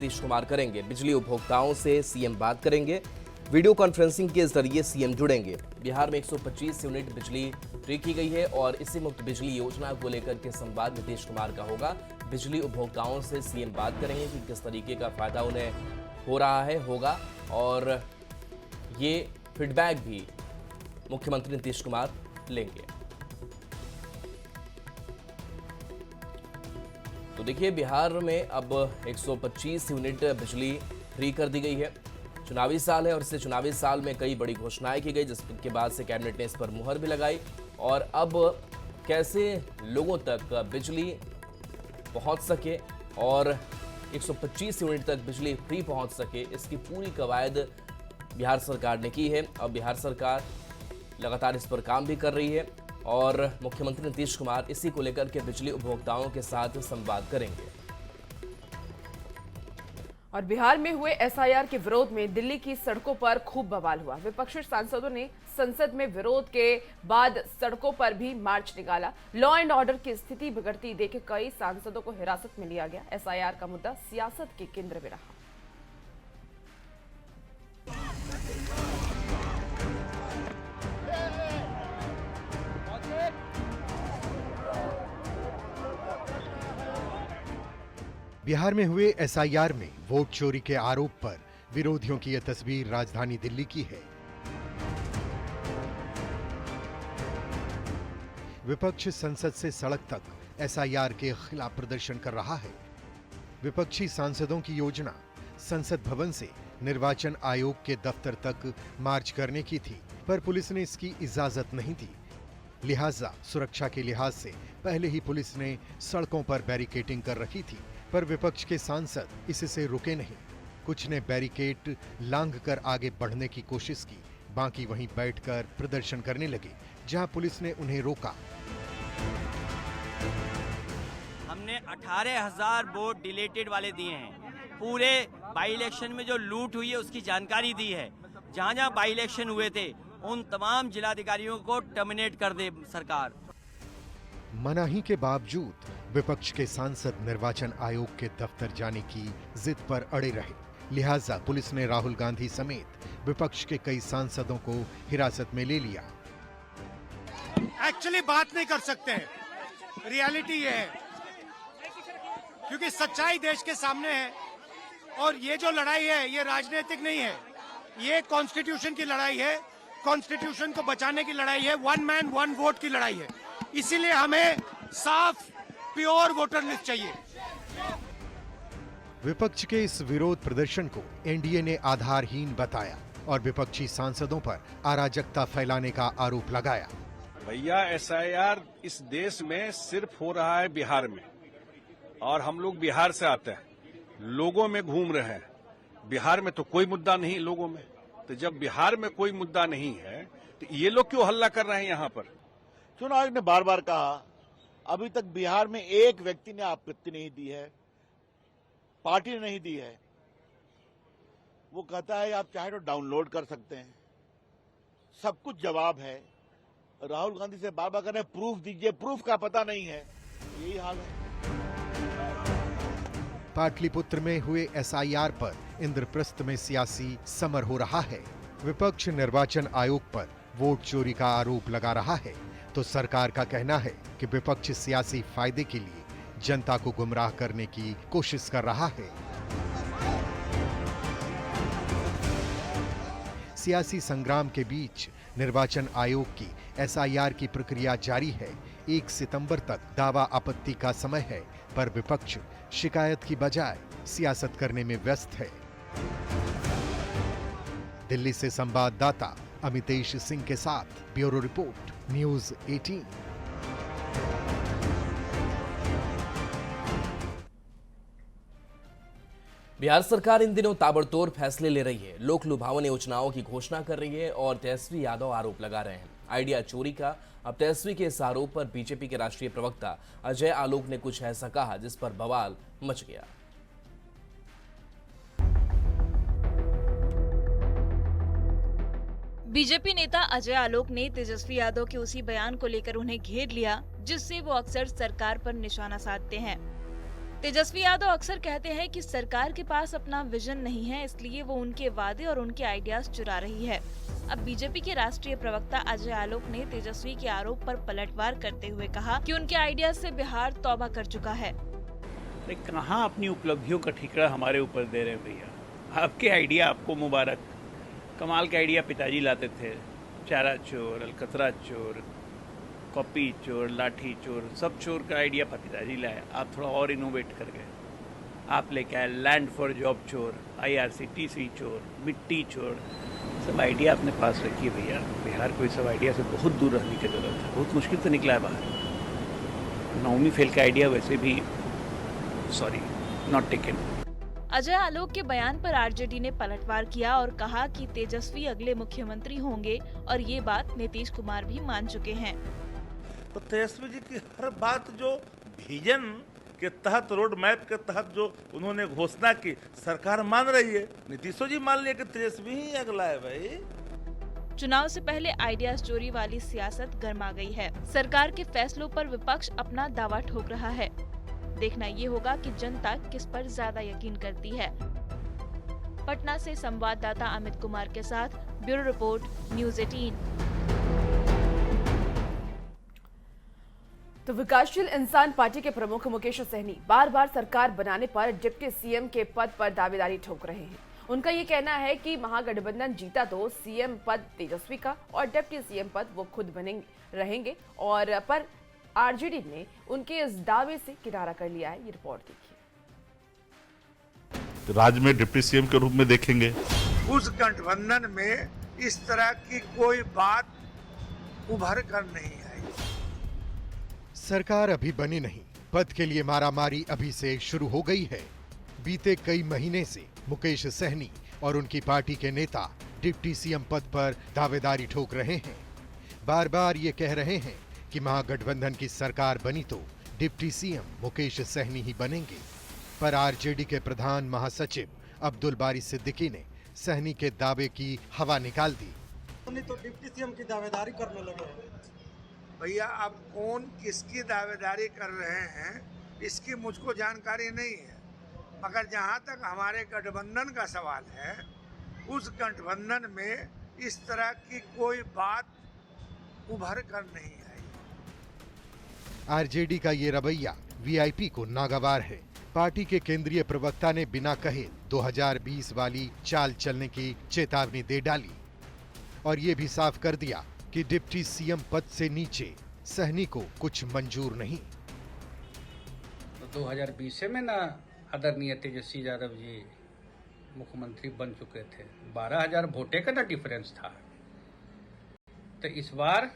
नीतीश कुमार करेंगे। बिजली उपभोक्ताओं से सीएम बात करेंगे। वीडियो कॉन्फ्रेंसिंग के जरिए सीएम जुड़ेंगे। बिहार में 125 यूनिट बिजली फ्री की गई है और इसी मुफ्त बिजली योजना को लेकर के संवाद नीतीश कुमार का होगा। बिजली उपभोक्ताओं से सीएम बात करेंगे कि किस तरीके का फायदा उन्हें हो रहा है, होगा, और ये फीडबैक भी मुख्यमंत्री नीतीश कुमार लेंगे। तो देखिए, बिहार में अब 125 यूनिट बिजली फ्री कर दी गई है। चुनावी साल है और इस चुनावी साल में कई बड़ी घोषणाएं की गई, जिसके बाद से कैबिनेट ने इस पर मुहर भी लगाई। और अब कैसे लोगों तक बिजली पहुंच सके और 125 यूनिट तक बिजली फ्री पहुंच सके, इसकी पूरी कवायद बिहार सरकार ने की है। अब बिहार सरकार लगातार इस पर काम भी कर रही है और मुख्यमंत्री नीतीश कुमार इसी को लेकर के बिजली उपभोक्ताओं के साथ संवाद करेंगे। और बिहार में हुए एसआईआर के विरोध में दिल्ली की सड़कों पर खूब बवाल हुआ। विपक्षी सांसदों ने संसद में विरोध के बाद सड़कों पर भी मार्च निकाला। लॉ एंड ऑर्डर की स्थिति बिगड़ती देख कई सांसदों को हिरासत में लिया गया। एसआईआर का मुद्दा सियासत के केंद्र में रहा। बिहार में हुए एसआईआर में वोट चोरी के आरोप पर विरोधियों की यह तस्वीर राजधानी दिल्ली की है। विपक्ष संसद से सड़क तक एसआईआर के खिलाफ प्रदर्शन कर रहा है। विपक्षी सांसदों की योजना संसद भवन से निर्वाचन आयोग के दफ्तर तक मार्च करने की थी, पर पुलिस ने इसकी इजाजत नहीं दी। लिहाजा सुरक्षा के लिहाज से पहले ही पुलिस ने सड़कों पर बैरिकेडिंग कर रखी थी, पर विपक्ष के सांसद इससे रुके नहीं। कुछ ने बैरिकेड लांघकर आगे बढ़ने की कोशिश की, बाकी वहीं बैठकर प्रदर्शन करने लगे, जहां पुलिस ने उन्हें रोका। हमने 18,000 वोट डिलीटेड वाले दिए हैं। पूरे बाई इलेक्शन में जो लूट हुई है उसकी जानकारी दी है। जहां जहां बाई इलेक्शन हुए थे उन तमाम जिलाधिकारियों को टर्मिनेट कर दे सरकार। मनाही के बावजूद विपक्ष के सांसद निर्वाचन आयोग के दफ्तर जाने की जिद पर अड़े रहे। लिहाजा पुलिस ने राहुल गांधी समेत विपक्ष के कई सांसदों को हिरासत में ले लिया। एक्चुअली बात नहीं कर सकते हैं, रियलिटी ये है, क्योंकि सच्चाई देश के सामने है और ये जो लड़ाई है ये राजनीतिक नहीं है, ये कॉन्स्टिट्यूशन की लड़ाई है। कॉन्स्टिट्यूशन को बचाने की लड़ाई है, वन मैन वन वोट की लड़ाई है। इसीलिए हमें साफ प्योर वोटर लिस्ट चाहिए। विपक्ष के इस विरोध प्रदर्शन को एनडीए ने आधारहीन बताया और विपक्षी सांसदों पर अराजकता फैलाने का आरोप लगाया। भैया, एसआईआर इस देश में सिर्फ हो रहा है बिहार में, और हम लोग बिहार से आते हैं, लोगों में घूम रहे हैं। बिहार में तो कोई मुद्दा नहीं लोगों में, तो जब बिहार में कोई मुद्दा नहीं है तो ये लोग क्यों हल्ला कर रहे हैं यहाँ पर? चुनाव आयोग ने बार बार कहा, अभी तक बिहार में एक व्यक्ति ने आपत्ति नहीं दी है, पार्टी ने नहीं दी है। वो कहता है आप चाहे तो डाउनलोड कर सकते हैं, सब कुछ जवाब है। राहुल गांधी से बार बार कह रहे हैं प्रूफ दीजिए, प्रूफ का पता नहीं है। यही हाल है। पाटलिपुत्र में हुए एसआईआर पर इंद्रप्रस्थ में सियासी समर हो रहा है। विपक्ष निर्वाचन आयोग पर वोट चोरी का आरोप लगा रहा है, तो सरकार का कहना है कि विपक्ष सियासी फायदे के लिए जनता को गुमराह करने की कोशिश कर रहा है। सियासी संग्राम के बीच निर्वाचन आयोग की एसआईआर की प्रक्रिया जारी है। 1 सितंबर तक दावा आपत्ति का समय है, पर विपक्ष शिकायत की बजाय सियासत करने में व्यस्त है। दिल्ली से संवाददाता अमितेश सिंह के साथ ब्यूरो रिपोर्ट, न्यूज़ 18। बिहार सरकार इन दिनों ताबड़तोड़ फैसले ले रही है। लोक लुभावन योजनाओं की घोषणा कर रही है और तेजस्वी यादव आरोप लगा रहे हैं आइडिया चोरी का। अब तेजस्वी के इस आरोप पर बीजेपी के राष्ट्रीय प्रवक्ता अजय आलोक ने कुछ ऐसा कहा जिस पर बवाल मच गया। बीजेपी नेता अजय आलोक ने तेजस्वी यादव के उसी बयान को लेकर उन्हें घेर लिया जिससे वो अक्सर सरकार पर निशाना साधते हैं। तेजस्वी यादव अक्सर कहते हैं कि सरकार के पास अपना विजन नहीं है, इसलिए वो उनके वादे और उनके आइडियाज चुरा रही है। अब बीजेपी के राष्ट्रीय प्रवक्ता अजय आलोक ने तेजस्वी के आरोप पर पलटवार करते हुए कहा कि उनके आइडियाज से बिहार तौबा कर चुका है। कहाँ अपनी उपलब्धियों का ठिकरा हमारे ऊपर दे रहे हैं भैया। आपके आइडिया आपको मुबारक, कमाल के आइडिया पिताजी लाते थे। चारा चोर, अलकतरा चोर, कॉपी चोर, लाठी चोर, सब चोर का आइडिया पिताजी लाए। आप थोड़ा और इनोवेट कर गए। आप लेके आए लैंड फॉर जॉब चोर, IRCTC चोर, मिट्टी चोर, सब आइडिया अपने पास रखिए भैया। बिहार को इस सब आइडिया से बहुत दूर रहने की जरूरत है। बहुत मुश्किल से निकला है बाहर। 9वीं फेल का आइडिया वैसे भी नॉट टेकन। अजय आलोक के बयान पर आरजेडी ने पलटवार किया और कहा कि तेजस्वी अगले मुख्यमंत्री होंगे और ये बात नीतीश कुमार भी मान चुके हैं। तो तेजस्वी जी की हर बात जो विजन के तहत, रोड मैप के तहत जो उन्होंने घोषणा की, सरकार मान रही है। नीतीशो जी मान लिया कि तेजस्वी ही अगला है भाई। चुनाव से पहले आइडियाज चोरी वाली सियासत गर्मा गई है। सरकार के फैसलों पर विपक्ष अपना दावा ठोक रहा है। देखना ये होगा कि जनता किस पर ज्यादा यकीन करती है। पटना से संवाददाता अमित कुमार के साथ ब्यूरो रिपोर्ट, न्यूज़ 18। तो विकासशील इंसान पार्टी के प्रमुख मुकेश सहनी बार बार सरकार बनाने पर डिप्टी सीएम के पद पर दावेदारी ठोक रहे हैं। उनका ये कहना है कि महागठबंधन जीता तो सीएम पद तेजस्वी का और डिप्टी सीएम पद वो खुद रहेंगे, और पर आरजेडी ने उनके इस दावे से किनारा कर लिया है। ये रिपोर्ट देखिए। राज्य में डिप्टी सीएम के रूप में देखेंगे। उस गठबंधन में इस तरह की कोई बात उभर कर नहीं आई। सरकार अभी बनी नहीं, पद के लिए मारामारी अभी से शुरू हो गई है। बीते कई महीने से मुकेश सहनी और उनकी पार्टी के नेता डिप्टी सीएम पद पर दावेदारी ठोक रहे हैं। बार बार ये कह रहे हैं कि महागठबंधन की सरकार बनी तो डिप्टी सीएम मुकेश सहनी ही बनेंगे, पर आरजेडी के प्रधान महासचिव अब्दुल बारी सिद्दीकी ने सहनी के दावे की हवा निकाल दी। तो डिप्टी सीएम की दावेदारी करने लगे। भैया अब कौन किसकी दावेदारी कर रहे हैं इसकी मुझको जानकारी नहीं है, मगर जहां तक हमारे गठबंधन का सवाल है, उस गठबंधन में इस तरह की कोई बात उभर कर नहीं आई। आरजेडी का ये रवैया वीआईपी को नागवार है। पार्टी के केंद्रीय प्रवक्ता ने बिना कहे 2020 वाली चाल चलने की चेतावनी दे डाली और ये भी साफ कर दिया कि डिप्टी सीएम पद से नीचे सहनी को कुछ मंजूर नहीं। 2020 में ना आदरणीय तेजस्वी यादव जी मुख्यमंत्री बन चुके थे। 12,000 वोटे का ना डिफरेंस था। तो इस बार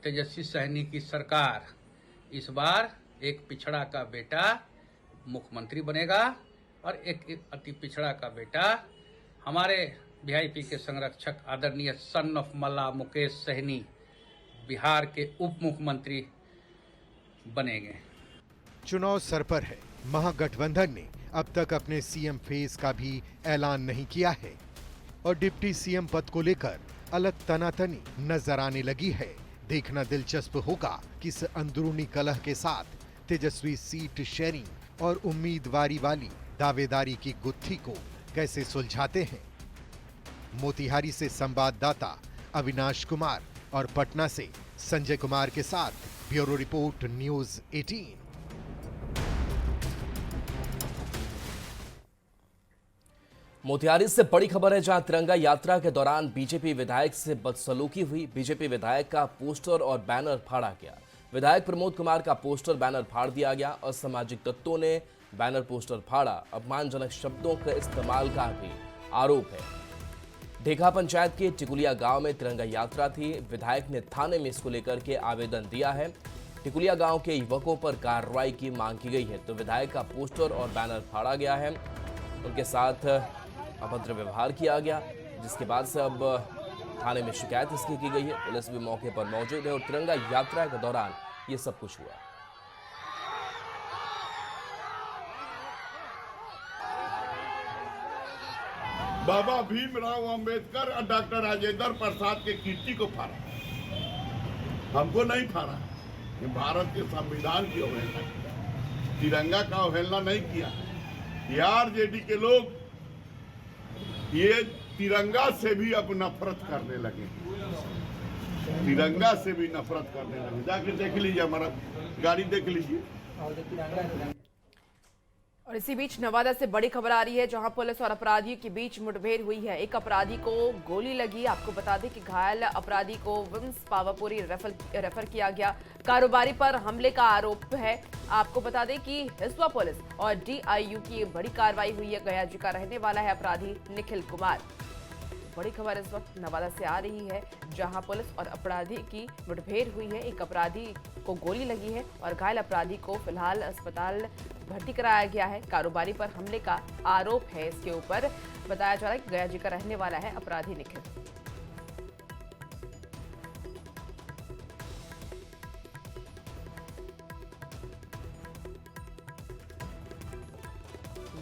तेजस्वी सहनी की सरकार, इस बार एक पिछड़ा का बेटा मुख्यमंत्री बनेगा और एक अति पिछड़ा का बेटा हमारे वीआईपी के संरक्षक आदरणीय सन ऑफ मल्ला मुकेश सहनी बिहार के उप मुख्यमंत्री बनेंगे। चुनाव सर पर है। महागठबंधन ने अब तक अपने सीएम फेस का भी ऐलान नहीं किया है और डिप्टी सीएम पद को लेकर अलग तनातनी नजर आने लगी है। देखना दिलचस्प होगा कि इस अंदरूनी कलह के साथ तेजस्वी सीट शेयरिंग और उम्मीदवारी वाली दावेदारी की गुत्थी को कैसे सुलझाते हैं। मोतिहारी से संवाददाता अविनाश कुमार और पटना से संजय कुमार के साथ ब्यूरो रिपोर्ट, न्यूज़ 18। मोतिहारी से बड़ी खबर है, जहां तिरंगा यात्रा के दौरान बीजेपी विधायक से बदसलूकी हुई। बीजेपी विधायक का पोस्टर और बैनर फाड़ा गया। विधायक प्रमोद कुमार का पोस्टर बैनर फाड़ दिया गया। असामाजिक तत्वों ने बैनर पोस्टर फाड़ा। अपमानजनक शब्दों का इस्तेमाल का भी आरोप है। ढेका पंचायत के टिकुलिया गांव में तिरंगा यात्रा थी। विधायक ने थाने में इसको लेकर के आवेदन दिया है। टिकुलिया गांव के युवकों पर कार्रवाई की मांग की गई है। तो विधायक का पोस्टर और बैनर फाड़ा गया है, उनके साथ अभद्र व्यवहार किया गया, जिसके बाद से अब थाने में शिकायत इसकी की गई है। पुलिस भी मौके पर मौजूद है और तिरंगा यात्रा के दौरान ये सब कुछ हुआ। बाबा भीमराव अंबेडकर और डॉक्टर राजेंद्र प्रसाद के कीर्ति को फाड़ा, हमको नहीं फाड़ा। ये भारत के संविधान की अवहेलना, तिरंगा का अवहेलना नहीं किया। आरजेडी के लोग ये तिरंगा से भी अब नफरत करने लगे, तिरंगा से भी नफरत करने लगे। जाके देख लीजिए, हमारा गाड़ी देख लीजिए। और इसी बीच नवादा से बड़ी खबर आ रही है, जहां पुलिस और अपराधियों के बीच मुठभेड़ हुई है। एक अपराधी को गोली लगी। आपको बता दें कि घायल अपराधी को विम्स पावापुरी रेफर किया गया। कारोबारी पर हमले का आरोप है। आपको बता दें कि हिसुआ पुलिस और DIU की बड़ी कार्रवाई हुई है। गया जी का रहने वाला है अपराधी निखिल कुमार। बड़ी खबर इस वक्त नवादा से आ रही है, जहां पुलिस और अपराधी की मुठभेड़ हुई है। एक अपराधी को गोली लगी है और घायल अपराधी को फिलहाल अस्पताल भर्ती कराया गया है। कारोबारी पर हमले का आरोप है। इसके ऊपर बताया जा रहा है कि गया जी का रहने वाला है अपराधी निखिल।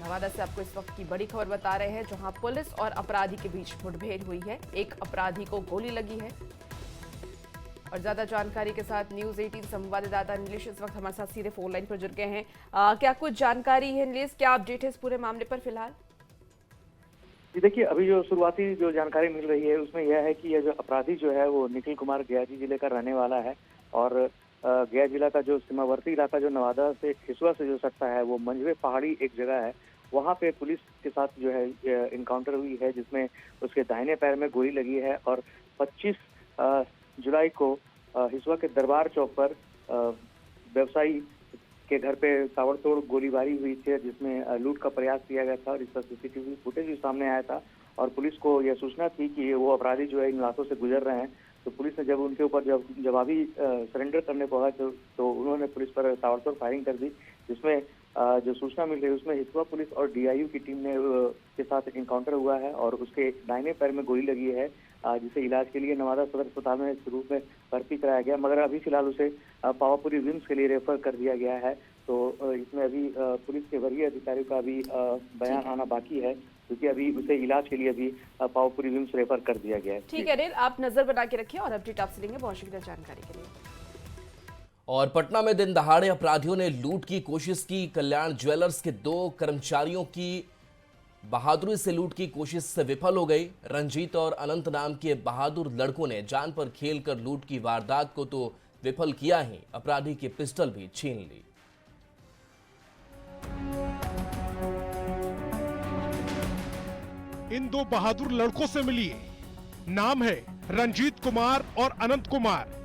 नवादा से आपको इस वक्त की बड़ी खबर बता रहे हैं, जहां पुलिस और अपराधी के बीच मुठभेड़ हुई है। एक अपराधी को गोली लगी है। और ज्यादा जानकारी के साथ न्यूज़ 18 संवाददाता नीलेश इस वक्त हमारे साथ सीधे फोन लाइन पर जुड़ गए हैं। क्या कुछ जानकारी है नीलेश, क्या अपडेट है इस पूरे मामले पर फिलहाल? जी देखिए, अभी जो शुरुआती जो जानकारी मिल रही है उसमें यह है कि यह जो अपराधी जो है वो निखिल कुमार गयाजी जिले का रहने वाला है। और गया जिला का जो सीमावर्ती इलाका जो नवादा से हिसुआ से जो सटता है, वो मंझवे पहाड़ी एक जगह है। वहाँ पे पुलिस के साथ जो है इनकाउंटर हुई है, जिसमें उसके दाहिने पैर में गोली लगी है। और 25 जुलाई को हिसुआ के दरबार चौक पर व्यवसायी के घर पे ताबड़तोड़ गोलीबारी हुई थी, जिसमें लूट का प्रयास किया गया था। और इसका CCTV फुटेज भी सामने आया था। और पुलिस को यह सूचना थी कि वो अपराधी जो है इन इलाकों से गुजर रहे हैं। तो पुलिस ने जब उनके ऊपर जवाबी सरेंडर करने पड़ा तो उन्होंने पुलिस पर ताबड़तोड़ फायरिंग कर दी, जिसमें जो सूचना मिल रही है उसमें हिसुआ पुलिस और DIU की टीम ने के साथ इनकाउंटर हुआ है। और उसके दाहिने पैर में गोली लगी है, जिसे इलाज के लिए नवादा सदर अस्पताल में रूप में भर्ती कराया गया, मगर अभी फिलहाल उसे पावापुरी विम्स के लिए रेफर कर दिया गया है। तो इसमें अभी पुलिस के वरीय अधिकारियों का अभी बयान आना बाकी है, क्योंकि अभी उसे इलाज के लिए अभी पावापुरी विम्स रेफर कर दिया गया है। ठीक है रेल, आप नजर बना के रखिए और अपडेट आपसे लेंगे। बहुत शुक्रिया जानकारी के लिए। और पटना में दिन दहाड़े अपराधियों ने लूट की कोशिश की। कल्याण ज्वेलर्स के 2 कर्मचारियों की बहादुरी से लूट की कोशिश से विफल हो गई। रंजीत और अनंत नाम के बहादुर लड़कों ने जान पर खेलकर लूट की वारदात को तो विफल किया ही, अपराधी की पिस्टल भी छीन ली। इन 2 बहादुर लड़कों से मिलिए। नाम है रंजीत कुमार और अनंत कुमार।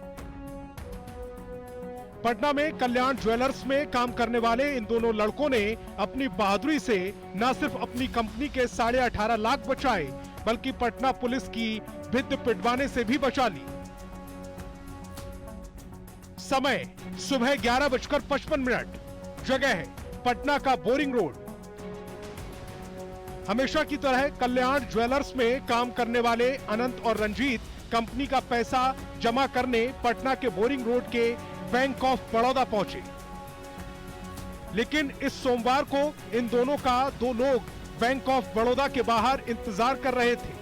पटना में कल्याण ज्वेलर्स में काम करने वाले इन दोनों लड़कों ने अपनी बहादुरी से न सिर्फ अपनी कंपनी के 18.5 लाख बचाए, बल्कि पटना पुलिस की भिद्द पिटवाने से भी बचा ली। समय सुबह 11:55। जगह है पटना का बोरिंग रोड। हमेशा की तरह कल्याण ज्वेलर्स में काम करने वाले अनंत और रंजीत कंपनी का पैसा जमा करने पटना के बोरिंग रोड के बैंक ऑफ बड़ौदा पहुंचे। लेकिन इस सोमवार को इन दोनों का 2 लोग बैंक ऑफ बड़ौदा के बाहर इंतजार कर रहे थे।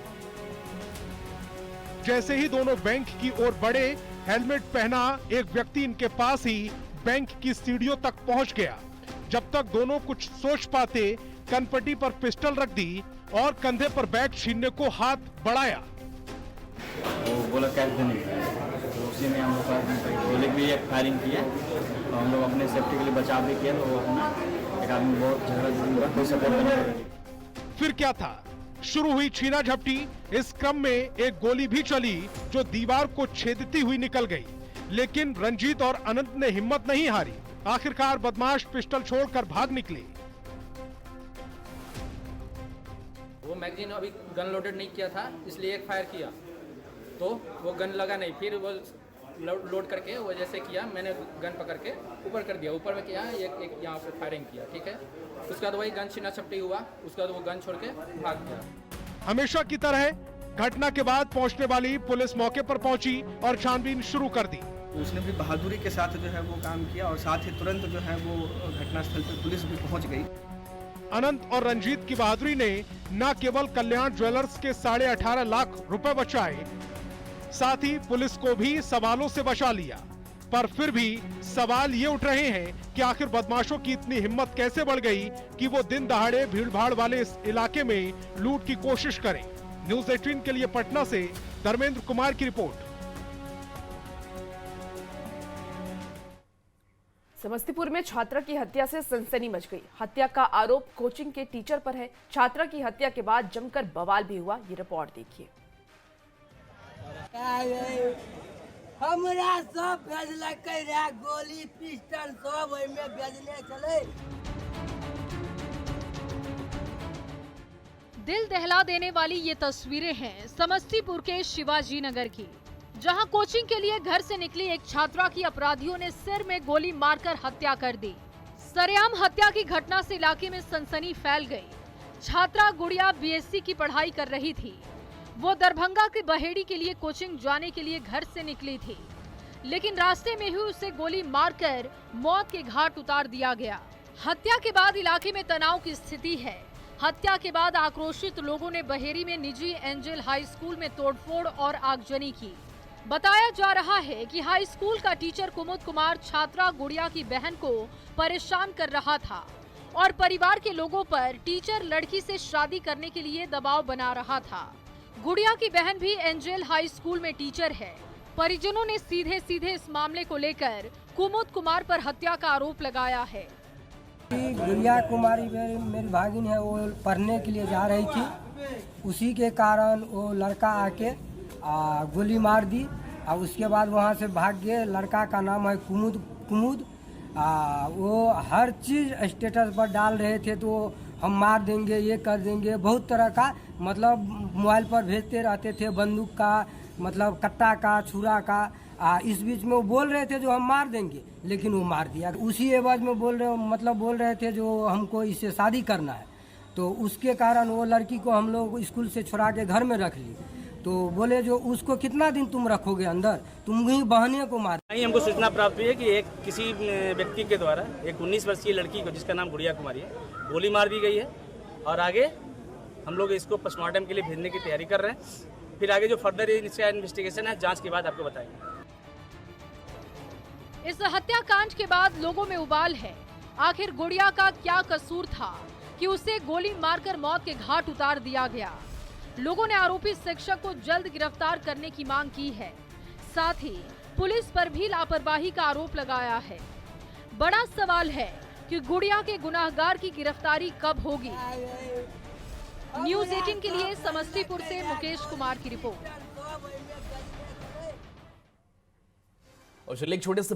जैसे ही दोनों बैंक की ओर बढ़े, हेलमेट पहना एक व्यक्ति इनके पास ही बैंक की सीढ़ियों तक पहुंच गया। जब तक दोनों कुछ सोच पाते, कनपट्टी पर पिस्टल रख दी और कंधे पर बैग छीनने को हाथ बढ़ाया। वो बोला कैश देने, तो उसी में हम लोग गोली भी एक फायरिंग किया। तो हम लोग अपने सेफ्टी के लिए बचाव भी किया। तो वो अपना एक आदमी बहुत झगड़ा कोई सपोर्ट नहीं। फिर क्या था, शुरू हुई छीना झपटी। इस क्रम में एक गोली भी चली जो दीवार को छेदती हुई निकल गई। लेकिन रंजीत और अनंत ने हिम्मत नहीं हारी। आखिरकार बदमाश पिस्टल छोड़कर भाग निकले। वो मैगजीन अभी गन लोडेड नहीं किया था, इसलिए एक फायर किया तो वो गन लगा नहीं। फिर वो लोड करके वो जैसे किया, मैंने गन पकड़ के ऊपर कर दिया। ऊपर में किया एक यहाँ से फायरिंग किया, ठीक है। उसके बाद वही गन छीना झपटी हुआ। उसके बाद वो गन छोड़ के भाग गया। हमेशा की तरह घटना के बाद पहुंचने वाली पुलिस मौके पर पहुंची और छानबीन शुरू कर दी। उसने भी बहादुरी के साथ जो है वो काम किया और साथ ही तुरंत जो है वो घटनास्थल पर पुलिस भी पहुंच गई। अनंत और रंजीत की बहादुरी ने न केवल कल्याण ज्वेलर्स के 18.5 लाख रुपए बचाए, साथ ही पुलिस को भी सवालों से बचा लिया। पर फिर भी सवाल ये उठ रहे हैं कि आखिर बदमाशों की इतनी हिम्मत कैसे बढ़ गई कि वो दिन दहाड़े भीड़-भाड़ वाले इस इलाके में लूट की कोशिश करें। न्यूज़ 18 के लिए पटना से धर्मेंद्र कुमार की रिपोर्ट। समस्तीपुर में छात्रा की हत्या से सनसनी मच गई। हत्या का आरोप कोचिंग के टीचर पर है। छात्रा की हत्या के बाद जमकर बवाल भी हुआ। ये रिपोर्ट देखिए। हमरा सब भेजलकै रे, गोली पिस्टल सब ओइ में भेजने चले। दिल दहला देने वाली ये तस्वीरें हैं समस्तीपुर के शिवाजी नगर की, जहां कोचिंग के लिए घर से निकली एक छात्रा की अपराधियों ने सिर में गोली मारकर हत्या कर दी। सरेआम हत्या की घटना से इलाके में सनसनी फैल गई। छात्रा गुड़िया बीएससी की पढ़ाई कर रही थी। वो दरभंगा के बहेड़ी के लिए कोचिंग जाने के लिए घर से निकली थी, लेकिन रास्ते में ही उसे गोली मारकर मौत के घाट उतार दिया गया। हत्या के बाद इलाके में तनाव की स्थिति है। हत्या के बाद आक्रोशित लोगों ने बहेड़ी में निजी एंजल हाई स्कूल में तोड़फोड़ और आगजनी की। बताया जा रहा है कि हाई स्कूल का टीचर कुमुद कुमार छात्रा गुड़िया की बहन को परेशान कर रहा था और परिवार के लोगों पर टीचर लड़की से शादी करने के लिए दबाव बना रहा था। गुड़िया की बहन भी एंजल हाई स्कूल में टीचर है। परिजनों ने सीधे सीधे इस मामले को लेकर कुमुद कुमार पर हत्या का आरोप लगाया है। गुड़िया कुमारी मेरी भागिन है, वो पढ़ने के लिए जा रही थी। उसी के कारण वो लड़का आके गोली मार दी और उसके बाद वहाँ से भाग गए। लड़का का नाम है कुमुद। वो हर चीज़ स्टेटस पर डाल रहे थे, तो हम मार देंगे, ये कर देंगे, बहुत तरह का मतलब मोबाइल पर भेजते रहते थे। बंदूक का मतलब कट्टा का, छुरा का। इस बीच में वो बोल रहे थे जो हम मार देंगे, लेकिन वो मार दिया। उसी एवज में बोल रहे थे जो हमको इससे शादी करना है। तो उसके कारण वो लड़की को हम लोग स्कूल से छुड़ा के घर में रख ली। तो बोले जो उसको कितना दिन तुम रखोगे अंदर, तुम ही बहने को मार। हमको सूचना प्राप्त हुई है कि एक किसी व्यक्ति के द्वारा एक 19 वर्षीय लड़की को, जिसका नाम गुड़िया कुमारी है, गोली मार दी गई है। और आगे हम लोग इसको पोस्टमार्टम के लिए भेजने की तैयारी कर रहे हैं। फिर आगे जो फर्दर इसका इन्वेस्टिगेशन है, जांच के बाद आपको बताएंगे। इस हत्याकांड के बाद लोगों में उबाल है। आखिर गुड़िया का क्या कसूर था कि उसे गोली मारकर मौत के घाट उतार दिया गया। लोगों ने आरोपी शिक्षक को जल्द गिरफ्तार करने की मांग की है। साथ ही पुलिस पर भी लापरवाही का आरोप लगाया है। बड़ा सवाल है कि गुड़िया के गुनाहगार की गिरफ्तारी कब होगी। न्यूज़ 18 के लिए समस्तीपुर से मुकेश कुमार की रिपोर्ट। और चलिए एक छोटे से